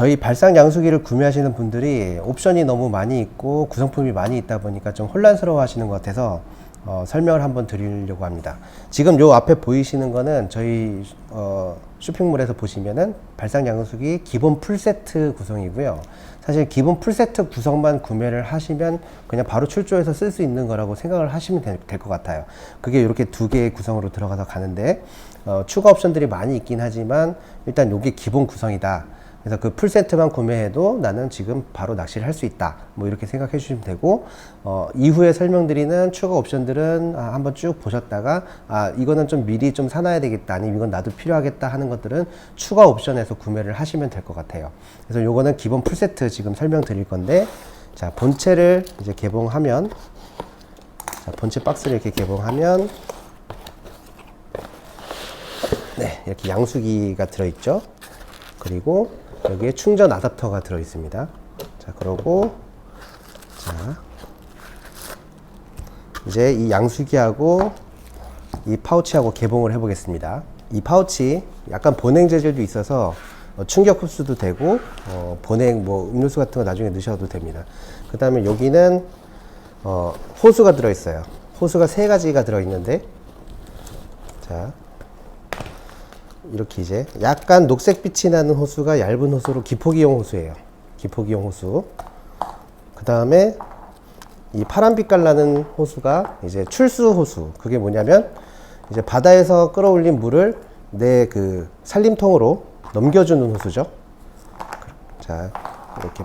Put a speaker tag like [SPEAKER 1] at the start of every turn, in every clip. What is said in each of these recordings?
[SPEAKER 1] 저희 발상 양수기를 구매하시는 분들이 옵션이 너무 많이 있고 구성품이 많이 있다 보니까 좀 혼란스러워 하시는 것 같아서 설명을 한번 드리려고 합니다. 지금 요 앞에 보이시는 거는 저희 쇼핑몰에서 보시면은 발상 양수기 기본 풀세트 구성이고요. 사실 기본 풀세트 구성만 구매를 하시면 그냥 바로 출조해서 쓸 수 있는 거라고 생각을 하시면 될 것 같아요. 그게 이렇게 두 개의 구성으로 들어가서 가는데 추가 옵션들이 많이 있긴 하지만 일단 요게 기본 구성이다. 그래서 그 풀세트만 구매해도 나는 지금 바로 낚시를 할 수 있다. 뭐 이렇게 생각해 주시면 되고, 이후에 설명드리는 추가 옵션들은 한번 쭉 보셨다가, 이거는 좀 미리 좀 사놔야 되겠다. 아니면 이건 나도 필요하겠다 하는 것들은 추가 옵션에서 구매를 하시면 될 것 같아요. 그래서 요거는 기본 풀세트 지금 설명드릴 건데, 자, 본체를 이제 개봉하면, 자, 본체 박스를 이렇게 개봉하면, 네, 이렇게 양수기가 들어있죠. 그리고 여기에 충전 아답터가 들어 있습니다. 자, 그러고 자, 이제 이 양수기하고 이 파우치하고 개봉을 해 보겠습니다. 이 파우치 약간 보냉 재질도 있어서 충격 흡수도 되고 보냉 뭐 음료수 같은 거 나중에 넣으셔도 됩니다. 그 다음에 여기는 호수가 들어 있어요. 호수가 3가지가 들어 있는데, 자, 이렇게 이제 약간 녹색빛이 나는 호수가 얇은 호수로 기포기용 호수예요. 기포기용 호수. 그 다음에 이 파란 빛깔 나는 호수가 이제 출수 호수. 그게 뭐냐면 이제 바다에서 끌어올린 물을 내 그 살림통으로 넘겨주는 호수죠. 자, 이렇게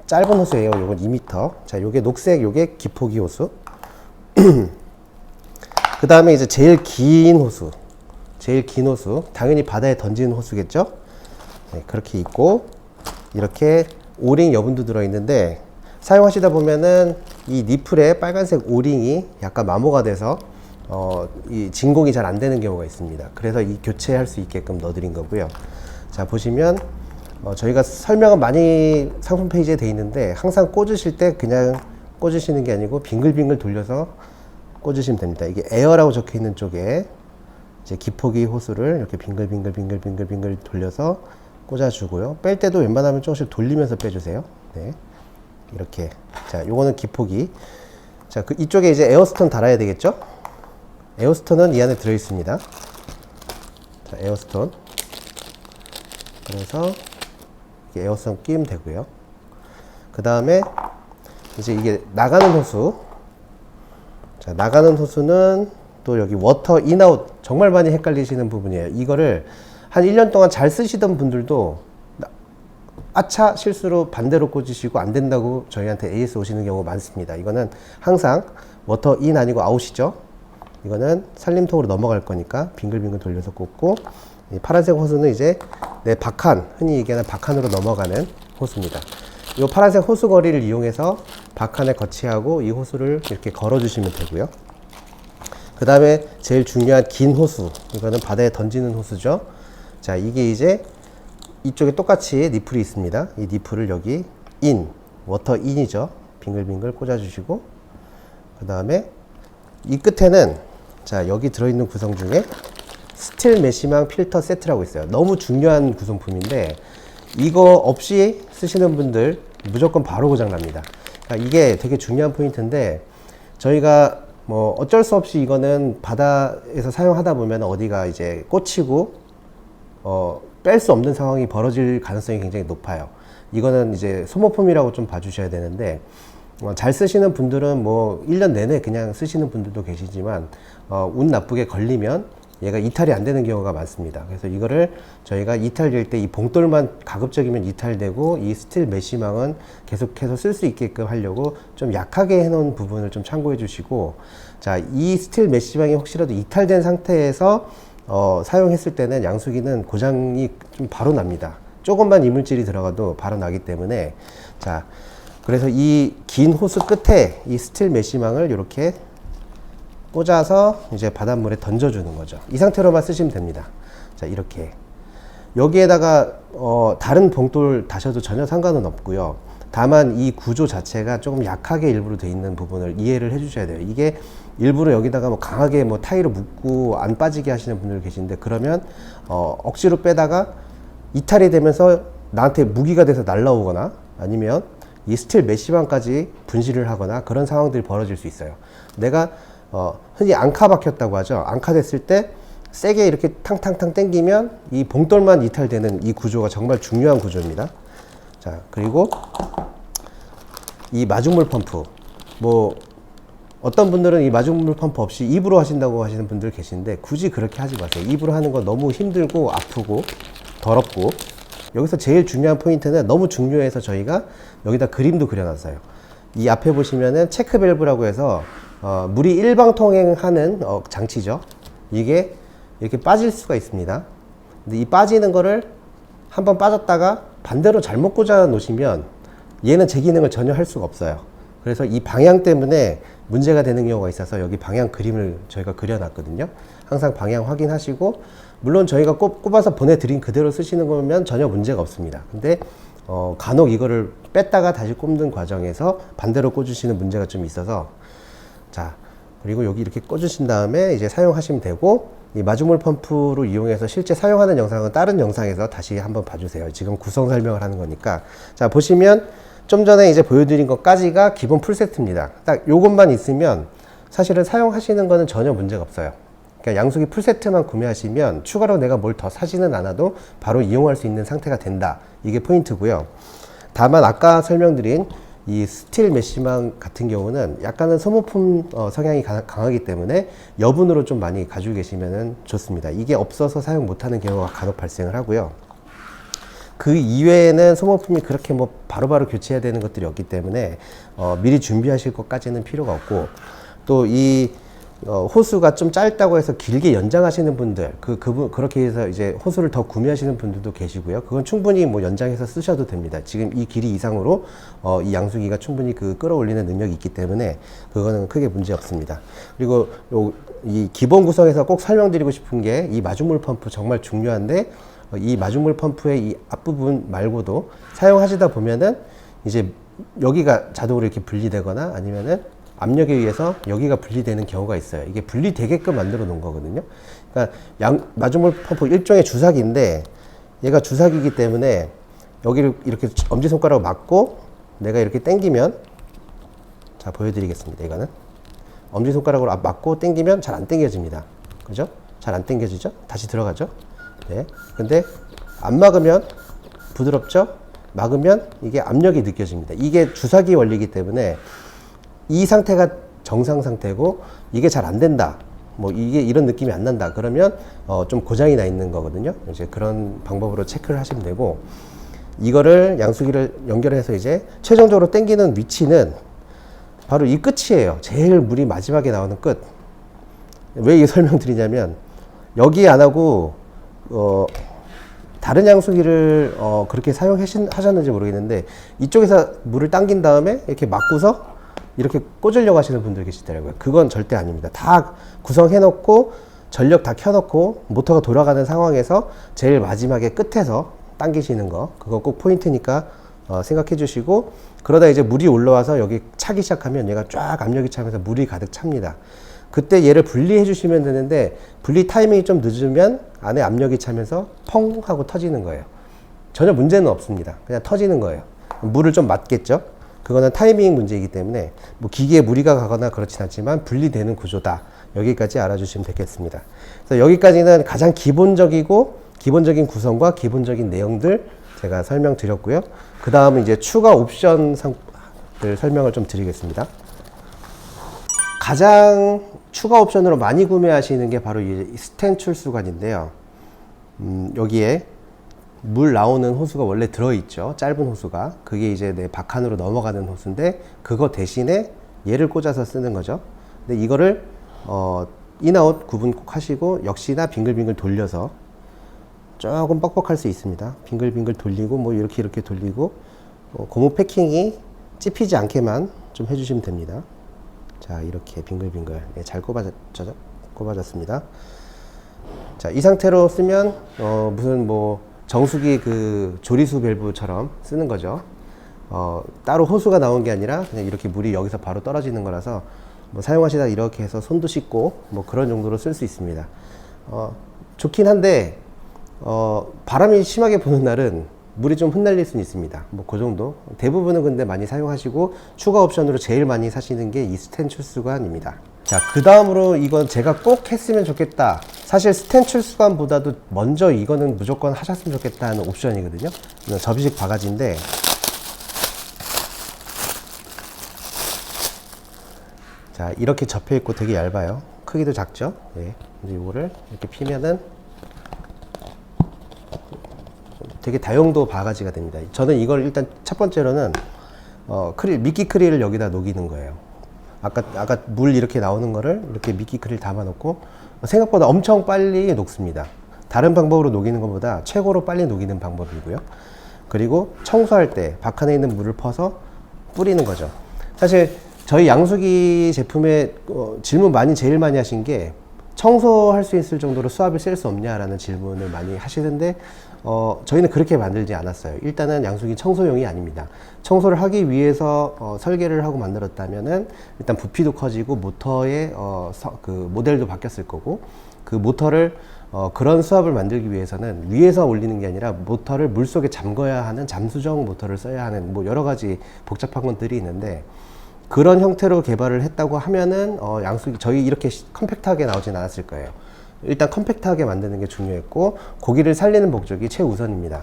[SPEAKER 1] 짧은 호수예요. 요건 2m. 자, 요게 녹색, 요게 기포기 호수. 그 다음에 이제 제일 긴 호수. 제일 긴 호수. 당연히 바다에 던지는 호수겠죠? 네, 그렇게 있고, 이렇게 오링 여분도 들어있는데, 사용하시다 보면은 이 니플에 빨간색 오링이 약간 마모가 돼서, 이 진공이 잘 안 되는 경우가 있습니다. 그래서 이 교체할 수 있게끔 넣어드린 거고요. 자, 보시면, 저희가 설명은 많이 상품 페이지에 돼 있는데, 항상 꽂으실 때 그냥 꽂으시는 게 아니고, 빙글빙글 돌려서 꽂으시면 됩니다. 이게 에어라고 적혀 있는 쪽에 이제 기포기 호수를 이렇게 빙글빙글 돌려서 꽂아주고요. 뺄 때도 웬만하면 조금씩 돌리면서 빼주세요. 네, 이렇게. 자, 요거는 기포기. 자, 그 이쪽에 이제 에어스톤 달아야 되겠죠? 에어스톤은 이 안에 들어 있습니다. 자, 에어스톤. 그래서 이렇게 에어스톤 끼면 되고요. 그 다음에 이제 이게 나가는 호수. 자, 나가는 호수는 또 여기 워터 인아웃 정말 많이 헷갈리시는 부분이에요. 이거를 한 1년 동안 잘 쓰시던 분들도 아차 실수로 반대로 꽂으시고 안 된다고 저희한테 AS 오시는 경우가 많습니다. 이거는 항상 워터 인 아니고 아웃이죠. 이거는 살림통으로 넘어갈 거니까 빙글빙글 돌려서 꽂고, 이 파란색 호수는 이제 내 박한, 흔히 얘기하는 박한으로 넘어가는 호수입니다. 이 파란색 호수 거리를 이용해서 박한에 거치하고 이 호수를 이렇게 걸어 주시면 되고요. 그 다음에 제일 중요한 긴 호수, 이거는 바다에 던지는 호수죠. 자, 이게 이제 이쪽에 똑같이 니플이 있습니다. 이 니플을 여기 인, 워터 인이죠. 빙글빙글 꽂아 주시고, 그 다음에 이 끝에는, 자, 여기 들어있는 구성 중에 스틸 메시망 필터 세트라고 있어요. 너무 중요한 구성품인데 이거 없이 쓰시는 분들 무조건 바로 고장납니다. 그러니까 이게 되게 중요한 포인트인데, 저희가 뭐 어쩔 수 없이 이거는 바다에서 사용하다 보면 어디가 이제 꽂히고 뺄 수 없는 상황이 벌어질 가능성이 굉장히 높아요. 이거는 이제 소모품이라고 좀 봐주셔야 되는데, 잘 쓰시는 분들은 뭐 1년 내내 그냥 쓰시는 분들도 계시지만 운 나쁘게 걸리면 얘가 이탈이 안 되는 경우가 많습니다. 그래서 이거를 저희가 이탈될 때 이 봉돌만 가급적이면 이탈되고, 이 스틸 메시망은 계속해서 쓸 수 있게끔 하려고 좀 약하게 해놓은 부분을 좀 참고해 주시고, 자, 이 스틸 메시망이 혹시라도 이탈된 상태에서 사용했을 때는 양수기는 고장이 좀 바로 납니다. 조금만 이물질이 들어가도 바로 나기 때문에, 자, 그래서 이 긴 호수 끝에 이 스틸 메시망을 이렇게 꽂아서 이제 바닷물에 던져주는 거죠. 이 상태로만 쓰시면 됩니다. 자, 이렇게. 여기에다가 다른 봉돌 다셔도 전혀 상관은 없고요. 다만 이 구조 자체가 조금 약하게 일부러 돼 있는 부분을 이해를 해 주셔야 돼요. 이게 일부러 여기다가 뭐 강하게 뭐 타이로 묶고 안 빠지게 하시는 분들 계신데, 그러면 억지로 빼다가 이탈이 되면서 나한테 무기가 돼서 날라오거나 아니면 이 스틸 메시방까지 분실을 하거나 그런 상황들이 벌어질 수 있어요. 내가 흔히 앙카 박혔다고 하죠. 앙카 됐을 때 세게 이렇게 탕탕탕 당기면 이 봉돌만 이탈되는 이 구조가 정말 중요한 구조입니다. 자, 그리고 이 마중물 펌프, 뭐 어떤 분들은 이 마중물 펌프 없이 입으로 하신다고 하시는 분들 계신데 굳이 그렇게 하지 마세요. 입으로 하는 거 너무 힘들고 아프고 더럽고. 여기서 제일 중요한 포인트는 너무 중요해서 저희가 여기다 그림도 그려놨어요. 이 앞에 보시면은 체크 밸브라고 해서 물이 일방통행하는 장치죠. 이게 이렇게 빠질 수가 있습니다. 근데 이 빠지는 거를 한번 빠졌다가 반대로 잘못 꽂아 놓으시면 얘는 제 기능을 전혀 할 수가 없어요. 그래서 이 방향 때문에 문제가 되는 경우가 있어서 여기 방향 그림을 저희가 그려놨거든요. 항상 방향 확인하시고, 물론 저희가 꼽아서 보내드린 그대로 쓰시는 거면 전혀 문제가 없습니다. 근데 간혹 이거를 뺐다가 다시 꼽는 과정에서 반대로 꽂으시는 문제가 좀 있어서, 자, 그리고 여기 이렇게 꽂으신 다음에 이제 사용하시면 되고, 이 마중물 펌프로 이용해서 실제 사용하는 영상은 다른 영상에서 다시 한번 봐주세요. 지금 구성 설명을 하는 거니까. 자, 보시면 좀 전에 이제 보여드린 것까지가 기본 풀세트입니다. 딱 요것만 있으면 사실은 사용하시는 거는 전혀 문제가 없어요. 그러니까 양수기 풀세트만 구매하시면 추가로 내가 뭘 더 사지는 않아도 바로 이용할 수 있는 상태가 된다. 이게 포인트고요. 다만 아까 설명드린 이 스틸 메쉬망 같은 경우는 약간은 소모품 성향이 강하기 때문에 여분으로 좀 많이 가지고 계시면 좋습니다. 이게 없어서 사용 못하는 경우가 간혹 발생을 하고요. 그 이외에는 소모품이 그렇게 뭐 바로바로 교체해야 되는 것들이 없기 때문에 미리 준비하실 것까지는 필요가 없고, 또 이 호수가 좀 짧다고 해서 길게 연장하시는 분들, 그렇게 해서 이제 호수를 더 구매하시는 분들도 계시고요. 그건 충분히 뭐 연장해서 쓰셔도 됩니다. 지금 이 길이 이상으로 이 양수기가 충분히 끌어올리는 능력이 있기 때문에 그거는 크게 문제 없습니다. 그리고 이 기본 구성에서 꼭 설명드리고 싶은 게 이 마중물 펌프 정말 중요한데, 이 마중물 펌프의 이 앞부분 말고도 사용하시다 보면은 이제 여기가 자동으로 이렇게 분리되거나 아니면은 압력에 의해서 여기가 분리되는 경우가 있어요. 이게 분리되게끔 만들어 놓은 거거든요. 그러니까 마중물 펌프 일종의 주사기인데, 얘가 주사기이기 때문에 여기를 이렇게 엄지손가락으로 막고 내가 이렇게 당기면, 자, 보여드리겠습니다. 이거는 엄지손가락으로 막고 당기면 잘 안 당겨집니다. 그죠? 잘 안 당겨지죠? 다시 들어가죠? 네. 근데 안 막으면 부드럽죠? 막으면 이게 압력이 느껴집니다. 이게 주사기 원리이기 때문에 이 상태가 정상 상태고 이게 잘 안 된다, 뭐 이게 이런 느낌이 안 난다 그러면 좀 고장이 나 있는 거거든요. 이제 그런 방법으로 체크를 하시면 되고, 이거를 양수기를 연결해서 이제 최종적으로 당기는 위치는 바로 이 끝이에요. 제일 물이 마지막에 나오는 끝. 왜 이 설명드리냐면, 여기 안 하고 다른 양수기를 그렇게 사용하셨는지 모르겠는데, 이쪽에서 물을 당긴 다음에 이렇게 막고서 이렇게 꽂으려고 하시는 분들 계시더라고요. 그건 절대 아닙니다. 다 구성해 놓고 전력 다 켜놓고 모터가 돌아가는 상황에서 제일 마지막에 끝에서 당기시는 거, 그거 꼭 포인트니까 생각해 주시고, 그러다 이제 물이 올라와서 여기 차기 시작하면 얘가 쫙 압력이 차면서 물이 가득 찹니다. 그때 얘를 분리해 주시면 되는데, 분리 타이밍이 좀 늦으면 안에 압력이 차면서 펑 하고 터지는 거예요. 전혀 문제는 없습니다. 그냥 터지는 거예요. 물을 좀 맞겠죠? 그거는 타이밍 문제이기 때문에 뭐 기계에 무리가 가거나 그렇진 않지만 분리되는 구조다. 여기까지 알아주시면 되겠습니다. 그래서 여기까지는 가장 기본적인 구성과 기본적인 내용들 제가 설명드렸고요. 그 다음은 이제 추가 옵션들 설명을 좀 드리겠습니다. 가장 추가 옵션으로 많이 구매하시는 게 바로 이 스텐 출수관인데요. 여기에 물 나오는 호수가 원래 들어있죠. 짧은 호수가. 그게 이제 내 박칸으로 넘어가는 호수인데, 그거 대신에 얘를 꽂아서 쓰는 거죠. 근데 이거를 인아웃 구분 꼭 하시고, 역시나 빙글빙글 돌려서 조금 뻑뻑할 수 있습니다. 빙글빙글 돌리고 뭐 이렇게 돌리고 고무 패킹이 찝히지 않게만 좀 해주시면 됩니다. 자, 이렇게 빙글빙글 잘 꼽아졌습니다. 자, 이 상태로 쓰면 무슨 뭐 정수기 조리수 밸브처럼 쓰는 거죠. 따로 호수가 나온 게 아니라 그냥 이렇게 물이 여기서 바로 떨어지는 거라서 뭐 사용하시다 이렇게 해서 손도 씻고 뭐 그런 정도로 쓸 수 있습니다. 좋긴 한데 바람이 심하게 부는 날은 물이 좀 흩날릴 수는 있습니다. 뭐 그 정도. 대부분은 근데 많이 사용하시고, 추가 옵션으로 제일 많이 사시는 게 이 스텐 출수관입니다. 자, 그 다음으로 이건 제가 꼭 했으면 좋겠다. 사실 스텐 출수관보다도 먼저 이거는 무조건 하셨으면 좋겠다 하는 옵션이거든요. 이건 접이식 바가지인데, 자, 이렇게 접혀 있고 되게 얇아요. 크기도 작죠? 네. 이제 이거를 이렇게 피면은 되게 다용도 바가지가 됩니다. 저는 이걸 일단 첫 번째로는 미끼 크릴을 여기다 녹이는 거예요. 아까 물 이렇게 나오는 거를 이렇게 미끼 크릴 담아 놓고 생각보다 엄청 빨리 녹습니다. 다른 방법으로 녹이는 것보다 최고로 빨리 녹이는 방법이고요. 그리고 청소할 때 박 안에 있는 물을 퍼서 뿌리는 거죠. 사실 저희 양수기 제품에 질문 제일 많이 하신 게 청소할 수 있을 정도로 수압을 셀 수 없냐라는 질문을 많이 하시는데, 저희는 그렇게 만들지 않았어요. 일단은 양수기 청소용이 아닙니다. 청소를 하기 위해서 설계를 하고 만들었다면은 일단 부피도 커지고 모터의 그 모델도 바뀌었을 거고, 그 모터를 그런 수압을 만들기 위해서는 위에서 올리는 게 아니라 모터를 물속에 잠궈야 하는 잠수정 모터를 써야 하는 뭐 여러 가지 복잡한 것들이 있는데, 그런 형태로 개발을 했다고 하면은 양수기 저희 이렇게 컴팩트하게 나오진 않았을 거예요. 일단 컴팩트하게 만드는 게 중요했고, 고기를 살리는 목적이 최우선입니다.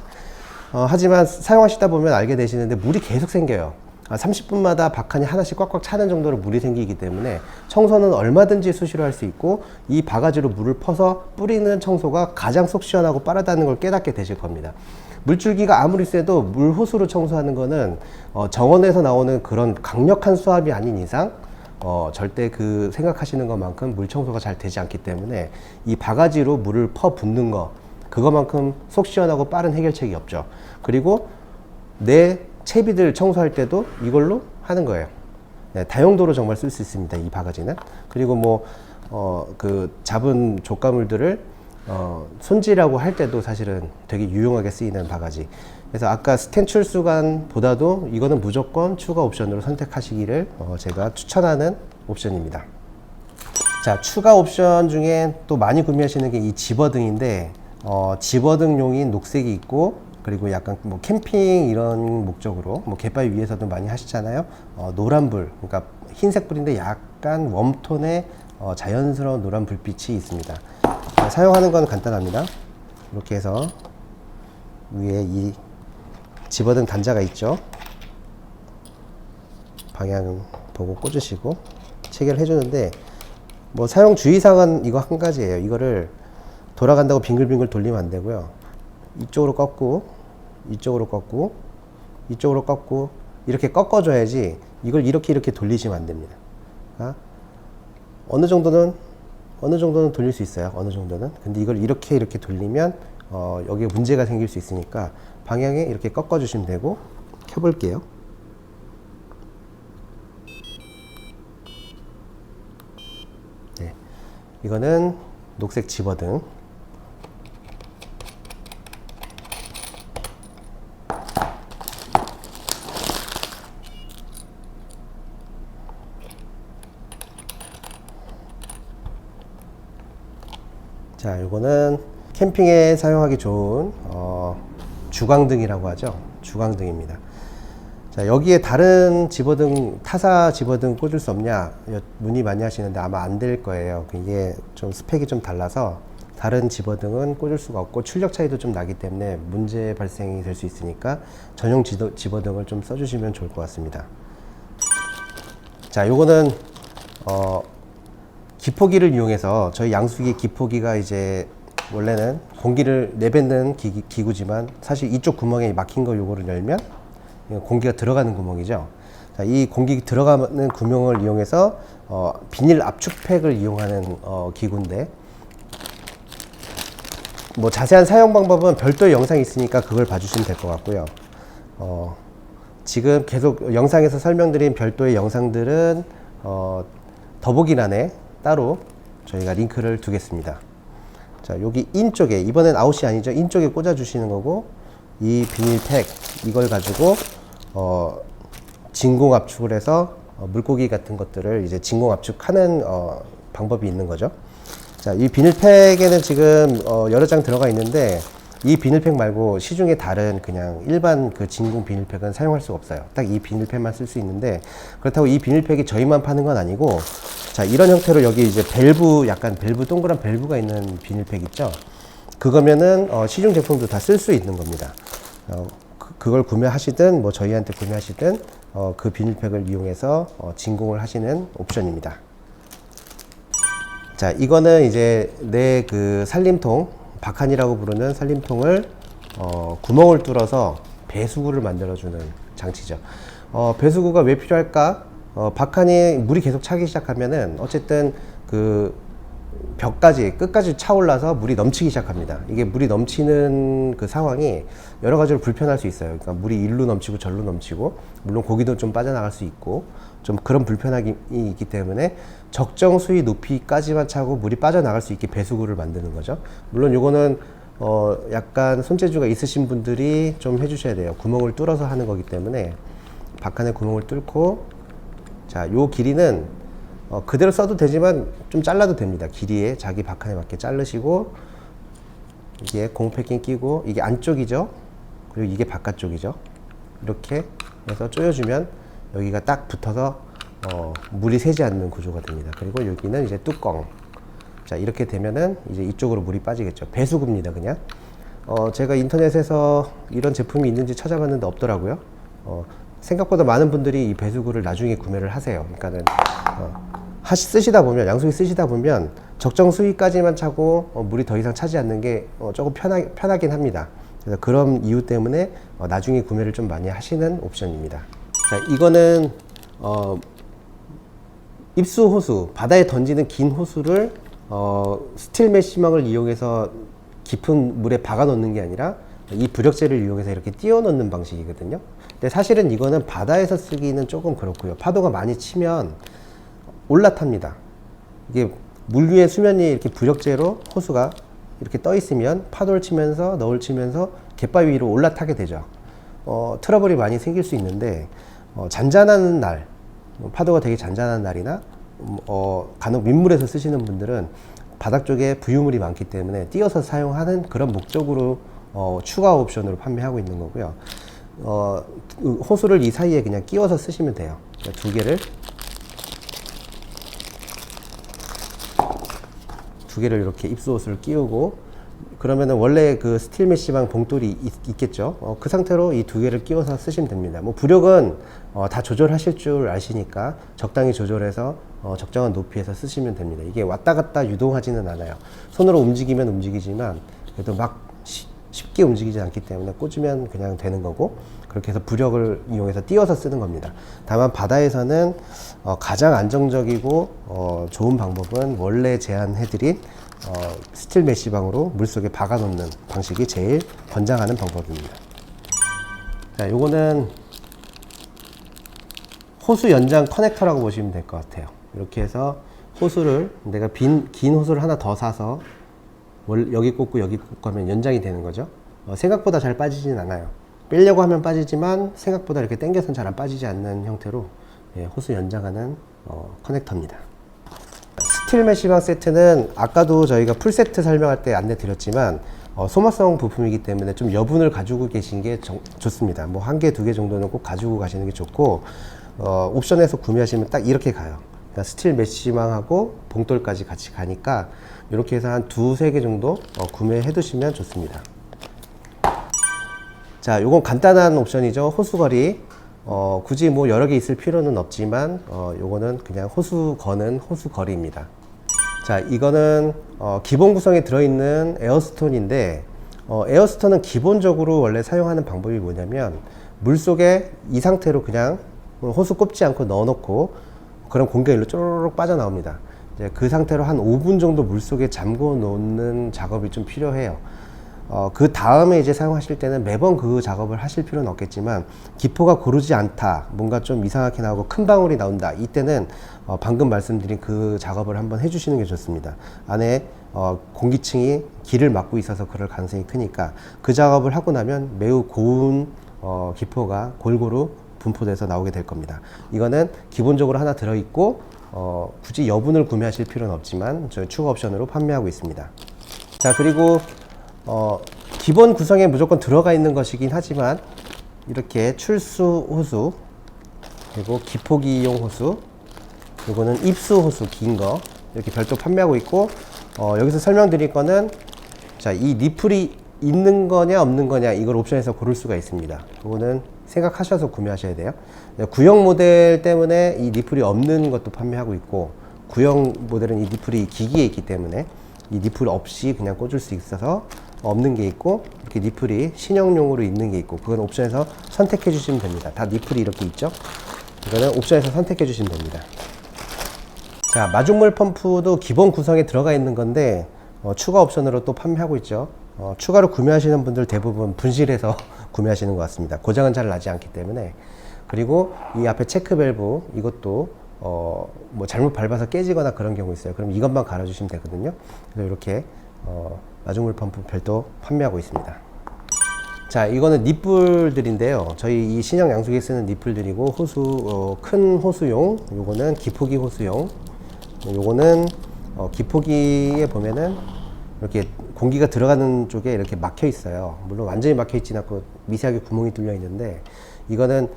[SPEAKER 1] 하지만 사용하시다 보면 알게 되시는데 물이 계속 생겨요. 30분마다 박칸이 하나씩 꽉꽉 차는 정도로 물이 생기기 때문에 청소는 얼마든지 수시로 할 수 있고, 이 바가지로 물을 퍼서 뿌리는 청소가 가장 속 시원하고 빠르다는 걸 깨닫게 되실 겁니다. 물줄기가 아무리 세도 물 호스로 청소하는 거는 정원에서 나오는 그런 강력한 수압이 아닌 이상 절대 그 생각하시는 것만큼 물 청소가 잘 되지 않기 때문에 이 바가지로 물을 퍼 붓는 거, 그거만큼 속 시원하고 빠른 해결책이 없죠. 그리고 내 채비들 청소할 때도 이걸로 하는 거예요. 네, 다용도로 정말 쓸 수 있습니다, 이 바가지는. 그리고 뭐 그 잡은 족가물들을 손질하고 할 때도 사실은 되게 유용하게 쓰이는 바가지. 그래서 아까 스텐 출수관보다도 이거는 무조건 추가 옵션으로 선택하시기를 제가 추천하는 옵션입니다. 자, 추가 옵션 중에 또 많이 구매하시는 게 이 집어등인데, 집어등용인 녹색이 있고, 그리고 약간 뭐 캠핑 이런 목적으로 뭐 갯바위 위에서도 많이 하시잖아요. 노란불, 그러니까 흰색 불인데 약간 웜톤의 자연스러운 노란 불빛이 있습니다. 사용하는 건 간단합니다. 이렇게 해서 위에 이 집어등 단자가 있죠. 방향 보고 꽂으시고 체결해 주는데, 뭐 사용 주의사항은 이거 한 가지예요. 이거를 돌아간다고 빙글빙글 돌리면 안 되고요. 이쪽으로 꺾고, 이쪽으로 꺾고, 이쪽으로 꺾고, 이렇게 꺾어줘야지, 이걸 이렇게 돌리시면 안 됩니다. 어느 정도는 돌릴 수 있어요. 어느 정도는. 근데 이걸 이렇게 돌리면 여기에 문제가 생길 수 있으니까 방향에 이렇게 꺾어 주시면 되고, 켜볼게요. 네, 이거는 녹색 집어등. 자, 이거는 캠핑에 사용하기 좋은 주광등이라고 하죠. 주광등입니다. 자, 여기에 다른 집어등, 타사 집어등 꽂을 수 없냐 문의 많이 하시는데 아마 안 될 거예요. 이게 좀 스펙이 좀 달라서 다른 집어등은 꽂을 수가 없고, 출력 차이도 좀 나기 때문에 문제 발생이 될 수 있으니까 전용 집어등을 좀 써주시면 좋을 것 같습니다. 자, 요거는 기포기를 이용해서, 저희 양수기 기포기가 이제 원래는 공기를 내뱉는 기구지만 사실 이쪽 구멍에 막힌 거 요거를 열면 공기가 들어가는 구멍이죠. 자, 이 공기 들어가는 구멍을 이용해서 비닐 압축팩을 이용하는 기구인데, 뭐 자세한 사용 방법은 별도의 영상이 있으니까 그걸 봐주시면 될 것 같고요. 지금 계속 영상에서 설명드린 별도의 영상들은 더보기란에 따로 저희가 링크를 두겠습니다. 자, 여기 인 쪽에, 이번엔 아웃이 아니죠. 인 쪽에 꽂아 주시는 거고, 이 비닐팩 이걸 가지고 진공 압축을 해서 물고기 같은 것들을 이제 진공 압축하는 방법이 있는 거죠. 자, 이 비닐팩에는 지금 여러 장 들어가 있는데, 이 비닐팩 말고 시중에 다른 그냥 일반 그 진공 비닐팩은 사용할 수가 없어요. 딱 이 비닐팩만 쓸 수 있는데, 그렇다고 이 비닐팩이 저희만 파는 건 아니고, 자, 이런 형태로 여기 이제 밸브, 약간 밸브, 동그란 밸브가 있는 비닐팩 있죠? 그거면은 시중 제품도 다 쓸 수 있는 겁니다. 그걸 구매하시든 뭐 저희한테 구매하시든 그 비닐팩을 이용해서 진공을 하시는 옵션입니다. 자, 이거는 이제 내 그 살림통, 박한이라고 부르는 살림통을 구멍을 뚫어서 배수구를 만들어주는 장치죠. 배수구가 왜 필요할까? 박한이 물이 계속 차기 시작하면은 어쨌든 그 벽까지 끝까지 차올라서 물이 넘치기 시작합니다. 이게 물이 넘치는 그 상황이 여러 가지로 불편할 수 있어요. 그러니까 물이 일로 넘치고 절로 넘치고, 물론 고기도 좀 빠져나갈 수 있고, 좀 그런 불편함이 있기 때문에 적정 수위 높이까지만 차고 물이 빠져나갈 수 있게 배수구를 만드는 거죠. 물론 요거는 약간 손재주가 있으신 분들이 좀 해주셔야 돼요. 구멍을 뚫어서 하는 거기 때문에 박한에 구멍을 뚫고, 자, 요 길이는 그대로 써도 되지만 좀 잘라도 됩니다. 길이에 자기 박한에 맞게 자르시고, 이게 고무 패킹 끼고, 이게 안쪽이죠. 그리고 이게 바깥쪽이죠. 이렇게 해서 조여주면 여기가 딱 붙어서 물이 새지 않는 구조가 됩니다. 그리고 여기는 이제 뚜껑. 자, 이렇게 되면은 이제 이쪽으로 물이 빠지겠죠. 배수구입니다, 그냥. 제가 인터넷에서 이런 제품이 있는지 찾아봤는데 없더라고요. 생각보다 많은 분들이 이 배수구를 나중에 구매를 하세요. 그러니까는 쓰시다 보면, 양수기 쓰시다 보면 적정 수위까지만 차고 물이 더 이상 차지 않는 게 조금 편하긴 합니다. 그래서 그런 이유 때문에 나중에 구매를 좀 많이 하시는 옵션입니다. 자, 이거는 입수 호수, 바다에 던지는 긴 호수를 스틸 메쉬망을 이용해서 깊은 물에 박아 놓는 게 아니라 이 부력재를 이용해서 이렇게 띄워 놓는 방식이거든요. 근데 사실은 이거는 바다에서 쓰기는 조금 그렇고요. 파도가 많이 치면 올라탑니다. 이게 물 위에 수면이 이렇게 부력재로 호수가 이렇게 떠 있으면 파도를 치면서 너울 치면서 갯바위 위로 올라타게 되죠. 트러블이 많이 생길 수 있는데, 잔잔한 날, 파도가 되게 잔잔한 날이나 간혹 민물에서 쓰시는 분들은 바닥 쪽에 부유물이 많기 때문에 띄어서 사용하는 그런 목적으로 추가 옵션으로 판매하고 있는 거고요. 호수를 이 사이에 그냥 끼워서 쓰시면 돼요. 두 개를 이렇게 입수 호스를 끼우고, 그러면은 원래 그 스틸 메쉬망 봉돌이 있겠죠. 그 상태로 이 두 개를 끼워서 쓰시면 됩니다. 뭐 부력은 다 조절하실 줄 아시니까 적당히 조절해서 적정한 높이에서 쓰시면 됩니다. 이게 왔다 갔다 유동하지는 않아요. 손으로 움직이면 움직이지만 그래도 막 쉽게 움직이지 않기 때문에 꽂으면 그냥 되는 거고, 그렇게 해서 부력을 이용해서 띄워서 쓰는 겁니다. 다만 바다에서는 가장 안정적이고 좋은 방법은 원래 제안해드린 스틸 메쉬방으로 물속에 박아 놓는 방식이 제일 권장하는 방법입니다. 자, 요거는 호수 연장 커넥터라고 보시면 될 것 같아요. 이렇게 해서 호수를, 내가 긴 호수를 하나 더 사서 여기 꽂고 여기 꽂고 하면 연장이 되는 거죠. 생각보다 잘 빠지진 않아요. 빼려고 하면 빠지지만 생각보다 이렇게 당겨서는 잘 안 빠지지 않는 형태로 호수 연장하는 커넥터입니다. 스틸 메쉬방 세트는 아까도 저희가 풀 세트 설명할 때 안내 드렸지만 소모성 부품이기 때문에 좀 여분을 가지고 계신 게 좋습니다. 뭐 한 개, 두 개 정도는 꼭 가지고 가시는 게 좋고, 옵션에서 구매하시면 딱 이렇게 가요. 그러니까 스틸 메쉬망하고 봉돌까지 같이 가니까 이렇게 해서 한 두세 개 정도 구매해 두시면 좋습니다. 자, 요건 간단한 옵션이죠. 호수거리. 굳이 뭐 여러 개 있을 필요는 없지만 요거는 그냥 호수 거는 호수거리입니다. 자, 이거는 기본 구성에 들어있는 에어스톤인데, 에어스톤은 기본적으로 원래 사용하는 방법이 뭐냐면 물속에 이 상태로 그냥 호수 꼽지 않고 넣어놓고 그런 공기가 일로 쪼르륵 빠져나옵니다. 이제 그 상태로 한 5분 정도 물속에 잠궈 놓는 작업이 좀 필요해요. 그 다음에 이제 사용하실 때는 매번 그 작업을 하실 필요는 없겠지만, 기포가 고르지 않다, 뭔가 좀 이상하게 나오고 큰 방울이 나온다, 이때는 방금 말씀드린 그 작업을 한번 해주시는 게 좋습니다. 안에 공기층이 길을 막고 있어서 그럴 가능성이 크니까 그 작업을 하고 나면 매우 고운 기포가 골고루 분포돼서 나오게 될 겁니다. 이거는 기본적으로 하나 들어있고 굳이 여분을 구매하실 필요는 없지만 저희 추가 옵션으로 판매하고 있습니다. 자, 그리고 기본 구성에 무조건 들어가 있는 것이긴 하지만 이렇게 출수 호수, 그리고 기포기용 호수, 요거는 입수 호수 긴 거 이렇게 별도 판매하고 있고, 여기서 설명드릴 거는 자, 이 니플이 있는 거냐 없는 거냐 이걸 옵션에서 고를 수가 있습니다. 그거는 생각하셔서 구매하셔야 돼요. 구형 모델 때문에 이 니플이 없는 것도 판매하고 있고, 구형 모델은 이 니플이 기기에 있기 때문에 이 니플 없이 그냥 꽂을 수 있어서 없는 게 있고, 이렇게 니플이 신형용으로 있는 게 있고, 그건 옵션에서 선택해 주시면 됩니다. 다 니플이 이렇게 있죠. 이거는 옵션에서 선택해 주시면 됩니다. 자, 마중물 펌프도 기본 구성에 들어가 있는 건데 추가 옵션으로 또 판매하고 있죠. 추가로 구매하시는 분들 대부분 분실해서 구매하시는 것 같습니다. 고장은 잘 나지 않기 때문에. 그리고 이 앞에 체크 밸브 이것도 뭐 잘못 밟아서 깨지거나 그런 경우 있어요. 그럼 이것만 갈아주시면 되거든요. 그래서 이렇게 마중물 펌프 별도 판매하고 있습니다. 자, 이거는 니플들인데요. 저희 이 신형 양수기에 쓰는 니플들이고, 호수 큰 호수용, 요거는 기포기 호수용, 요거는 기포기에 보면은 이렇게 공기가 들어가는 쪽에 이렇게 막혀 있어요. 물론 완전히 막혀 있진 않고 미세하게 구멍이 뚫려 있는데, 이거는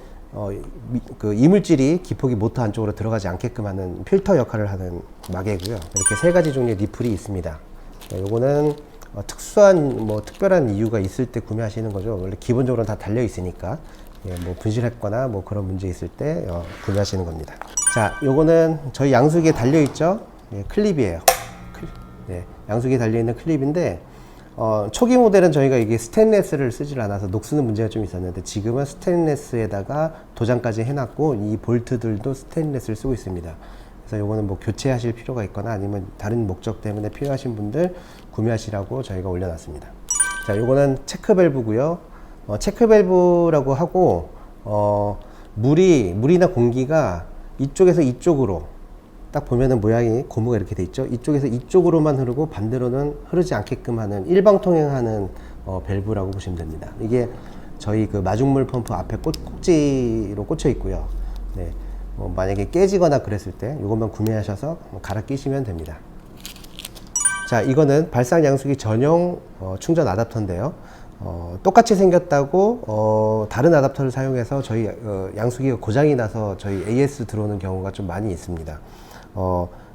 [SPEAKER 1] 그 이물질이 기포기 모터 안쪽으로 들어가지 않게끔 하는 필터 역할을 하는 마개고요. 이렇게 세 가지 종류의 니플이 있습니다. 요거는 특수한 뭐 특별한 이유가 있을 때 구매하시는 거죠. 원래 기본적으로 다 달려 있으니까, 예, 뭐 분실했거나 뭐 그런 문제 있을 때 구매하시는 겁니다. 자, 요거는 저희 양수기에 달려 있죠. 예, 클립이에요. 예, 양수기에 달려 있는 클립인데, 초기 모델은 저희가 이게 스테인레스를 쓰질 않아서 녹쓰는 문제가 좀 있었는데, 지금은 스테인레스에다가 도장까지 해놨고, 이 볼트들도 스테인레스를 쓰고 있습니다. 그래서 요거는 뭐 교체하실 필요가 있거나 아니면 다른 목적 때문에 필요하신 분들 구매하시라고 저희가 올려놨습니다. 자, 요거는 체크 밸브고요. 체크 밸브라고 하고, 물이나 공기가 이쪽에서 이쪽으로 딱 보면은 모양이 고무가 이렇게 돼 있죠. 이쪽에서 이쪽으로만 흐르고 반대로는 흐르지 않게끔 하는 일방통행하는 밸브라고 보시면 됩니다. 이게 저희 그 마중물 펌프 앞에 꼭지로 꽂혀 있고요. 네. 만약에 깨지거나 그랬을 때 이것만 구매하셔서 갈아 끼시면 됩니다. 자, 이거는 발상 양수기 전용 충전 아답터인데요. 똑같이 생겼다고 다른 아답터를 사용해서 저희 양수기가 고장이 나서 저희 AS 들어오는 경우가 좀 많이 있습니다.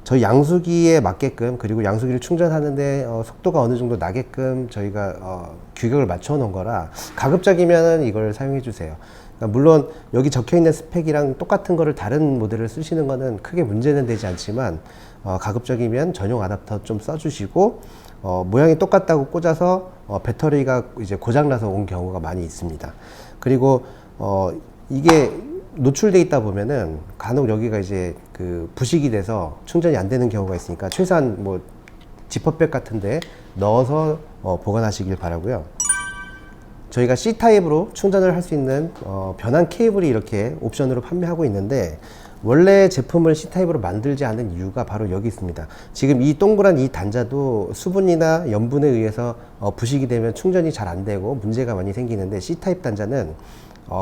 [SPEAKER 1] 저희 양수기에 맞게끔, 그리고 양수기를 충전하는데 속도가 어느 정도 나게끔 저희가 규격을 맞춰 놓은 거라 가급적이면 이걸 사용해 주세요. 그러니까 물론 여기 적혀 있는 스펙이랑 똑같은 거를 다른 모델을 쓰시는 거는 크게 문제는 되지 않지만, 가급적이면 전용 아답터 좀 써주시고, 모양이 똑같다고 꽂아서 배터리가 이제 고장나서 온 경우가 많이 있습니다. 그리고 이게 노출돼 있다 보면은 간혹 여기가 이제 그 부식이 돼서 충전이 안 되는 경우가 있으니까 최소한 뭐 지퍼백 같은데 넣어서 보관하시길 바라고요. 저희가 C타입으로 충전을 할 수 있는 변환 케이블이 이렇게 옵션으로 판매하고 있는데, 원래 제품을 C타입으로 만들지 않은 이유가 바로 여기 있습니다. 지금 이 동그란 이 단자도 수분이나 염분에 의해서 부식이 되면 충전이 잘 안 되고 문제가 많이 생기는데, C타입 단자는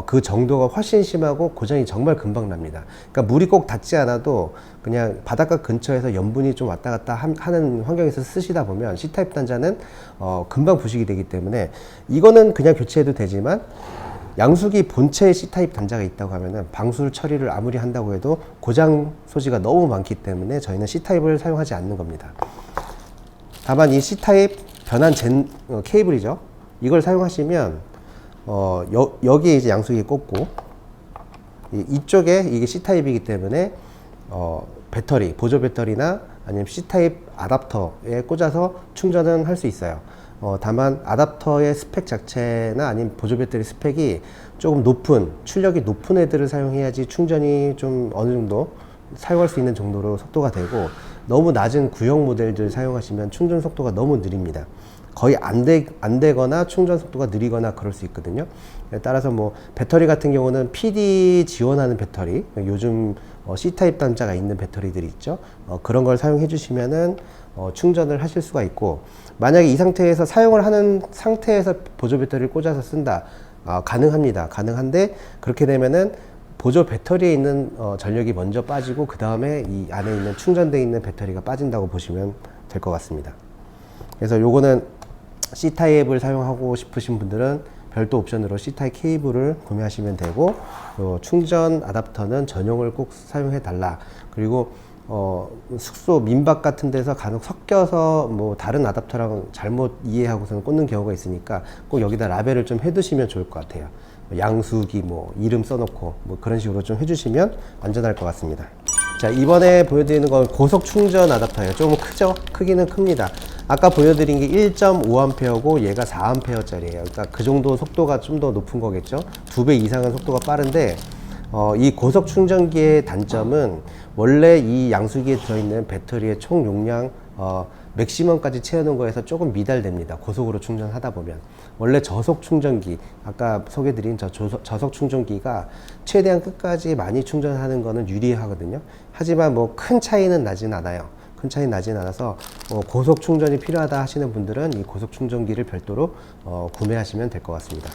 [SPEAKER 1] 그 정도가 훨씬 심하고 고장이 정말 금방 납니다. 그러니까 물이 꼭 닿지 않아도 그냥 바닷가 근처에서 염분이 좀 왔다 갔다 하는 환경에서 쓰시다 보면 C타입 단자는 금방 부식이 되기 때문에, 이거는 그냥 교체해도 되지만 양수기 본체에 C타입 단자가 있다고 하면은 방수 처리를 아무리 한다고 해도 고장 소지가 너무 많기 때문에 저희는 C타입을 사용하지 않는 겁니다. 다만 이 C타입 변환 케이블이죠. 이걸 사용하시면 여기에 이제 양수기 꽂고, 이쪽에 이게 C타입이기 때문에 배터리, 보조 배터리나 아니면 C타입 아답터에 꽂아서 충전은 할 수 있어요. 다만 아답터의 스펙 자체나 아니면 보조 배터리 스펙이 조금 높은, 출력이 높은 애들을 사용해야지 충전이 좀 어느 정도 사용할 수 있는 정도로 속도가 되고, 너무 낮은 구형 모델들 사용하시면 충전 속도가 너무 느립니다. 거의 안 되거나 충전 속도가 느리거나 그럴 수 있거든요. 따라서 뭐 배터리 같은 경우는 PD 지원하는 배터리, 요즘 C타입 단자가 있는 배터리들이 있죠. 그런 걸 사용해 주시면은 충전을 하실 수가 있고, 만약에 이 상태에서 사용을 하는 상태에서 보조 배터리를 꽂아서 쓴다, 가능합니다. 가능한데, 그렇게 되면은 보조 배터리에 있는 전력이 먼저 빠지고 그 다음에 이 안에 있는 충전되어 있는 배터리가 빠진다고 보시면 될 것 같습니다. 그래서 요거는 C타입을 사용하고 싶으신 분들은 별도 옵션으로 C타입 케이블을 구매하시면 되고, 충전 아답터는 전용을 꼭 사용해 달라. 그리고 숙소 민박 같은 데서 간혹 섞여서 뭐 다른 아답터랑 잘못 이해하고서는 꽂는 경우가 있으니까 꼭 여기다 라벨을 좀 해두시면 좋을 것 같아요. 양수기 뭐 이름 써놓고 뭐 그런 식으로 좀 해주시면 안전할 것 같습니다. 자, 이번에 보여드리는 건 고속 충전 아답터예요. 조금 크죠? 크기는 큽니다. 아까 보여드린 게 1.5A고 얘가 4A짜리예요. 그러니까 그 정도 속도가 좀 더 높은 거겠죠? 2배 이상은 속도가 빠른데, 이 고속 충전기의 단점은 원래 이 양수기에 들어있는 배터리의 총 용량 맥시멈까지 채우는 거에서 조금 미달됩니다. 고속으로 충전하다 보면. 원래 저속 충전기, 아까 소개드린 저속 충전기가 최대한 끝까지 많이 충전하는 거는 유리하거든요. 하지만 뭐 큰 차이는 나진 않아요. 큰 차이 나진 않아서 고속 충전이 필요하다 하시는 분들은 이 고속 충전기를 별도로 구매하시면 될 것 같습니다.